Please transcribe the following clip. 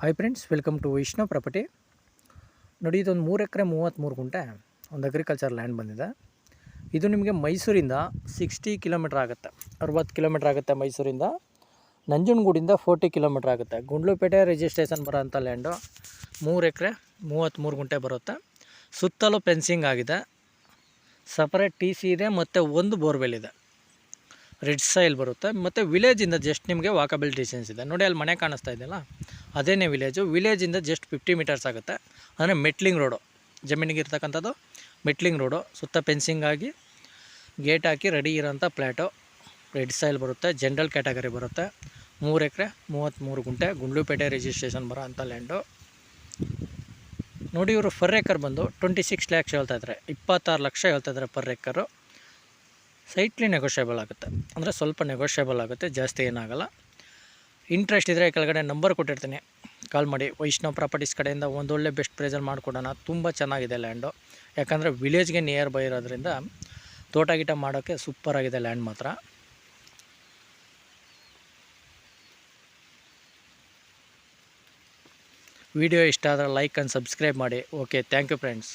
Hi friends, welcome to Vaishnav property. ನೋಡಿ, ಇದೊಂದು 3 acre 33 ಗುಂಟೆ ಒಂದು ಅಗ್ರಿಕಲ್ಚರ್ ಲ್ಯಾಂಡ್ ಬಂದಿದೆ. ಇದು ನಿಮಗೆ ಮೈಸೂರಿಂದ 60 ಕಿಲೋಮೀಟ್ರ್ ಆಗುತ್ತೆ, 60 ಕಿಲೋಮೀಟ್ರ್ ಆಗುತ್ತೆ ಮೈಸೂರಿಂದ. ನಂಜನಗೂಡಿಂದ 40 ಕಿಲೋಮೀಟ್ರ್ ಆಗುತ್ತೆ. ಗುಂಡ್ಲುಪೇಟೆ ರಿಜಿಸ್ಟ್ರೇಷನ್ ಬರೋಂಥ ಲ್ಯಾಂಡು. 3 ಎಕರೆ 33 ಗುಂಟೆ ಬರುತ್ತೆ. ಸುತ್ತಲೂ ಫೆನ್ಸಿಂಗ್ ಆಗಿದೆ, ಸಪರೇಟ್ ಟಿ ಸಿ ಇದೆ ಮತ್ತು ಒಂದು ಬೋರ್ವೆಲ್ ಇದೆ. ರೆಡ್ ಸಾಯಿಲ್ ಬರುತ್ತೆ ಮತ್ತು ವಿಲೇಜಿಂದ ಜಸ್ಟ್ ನಿಮಗೆ ವಾಕಬಲ್ ಡಿಸ್ಟೆನ್ಸ್ ಇದೆ. ನೋಡಿ, ಅಲ್ಲಿ ಮನೆ ಕಾಣಿಸ್ತಾ ಇದೆಯಲ್ಲ, ಅದೇನೇ ವಿಲೇಜಿಂದ ಜಸ್ಟ್ 50 ಮೀಟರ್ಸ್ ಆಗುತ್ತೆ. ಅಂದರೆ ಮೆಟ್ಲಿಂಗ್ ರೋಡು, ಜಮೀನಿಗೆ ಇರ್ತಕ್ಕಂಥದ್ದು ಮೆಟ್ಲಿಂಗ್ ರೋಡು. ಸುತ್ತ ಫೆನ್ಸಿಂಗ್ ಆಗಿ ಗೇಟ್ ಹಾಕಿ ರೆಡಿ ಇರೋಂಥ ಪ್ಲ್ಯಾಟು. ರೆಡ್ ಸಾಯಿಲ್ ಬರುತ್ತೆ, ಜನರಲ್ ಕ್ಯಾಟಗರಿ ಬರುತ್ತೆ. 3 ಎಕರೆ 33 ಗುಂಟೆ ಗುಂಡ್ಲುಪೇಟೆ ರಿಜಿಸ್ಟ್ರೇಷನ್ ಬರೋ ಅಂಥ ಲ್ಯಾಂಡು. ನೋಡಿ, ಇವರು ಪರ್ ಏಕರ್ ಬಂದು 26 ಲ್ಯಾಕ್ಸ್ ಹೇಳ್ತಾಯಿದ್ದಾರೆ, 26 ಲಕ್ಷ ಹೇಳ್ತಾಯಿದ್ದಾರೆ ಪರ್ ಏಕರು. ಸೈಟ್ಲಿ ನೆಗೋಷಿಯೇಬಲ್ ಆಗುತ್ತೆ, ಅಂದರೆ ಸ್ವಲ್ಪ ನೆಗೋಷಿಯೇಬಲ್ ಆಗುತ್ತೆ, ಜಾಸ್ತಿ ಏನಾಗಲ್ಲ. ಇಂಟ್ರೆಸ್ಟ್ ಇದ್ದರೆ ಕೆಳಗಡೆ ನಂಬರ್ ಕೊಟ್ಟಿರ್ತೀನಿ, ಕಾಲ್ ಮಾಡಿ. ವೈಷ್ಣವ್ ಪ್ರಾಪರ್ಟೀಸ್ ಕಡೆಯಿಂದ ಒಂದೊಳ್ಳೆ ಬೆಸ್ಟ್ ಪ್ರೈಸಲ್ಲಿ ಮಾಡಿಕೊಡೋಣ. ತುಂಬ ಚೆನ್ನಾಗಿದೆ ಲ್ಯಾಂಡು, ಯಾಕಂದರೆ ವಿಲೇಜ್ಗೆ ನಿಯರ್ ಬೈ ಇರೋದ್ರಿಂದ ತೋಟ ಗೀಟ ಮಾಡೋಕ್ಕೆ ಸೂಪರಾಗಿದೆ ಲ್ಯಾಂಡ್ ಮಾತ್ರ. ವಿಡಿಯೋ ಇಷ್ಟ ಆದರೆ ಲೈಕ್ ಆ್ಯಂಡ್ ಸಬ್ಸ್ಕ್ರೈಬ್ ಮಾಡಿ. Okay, thank you friends.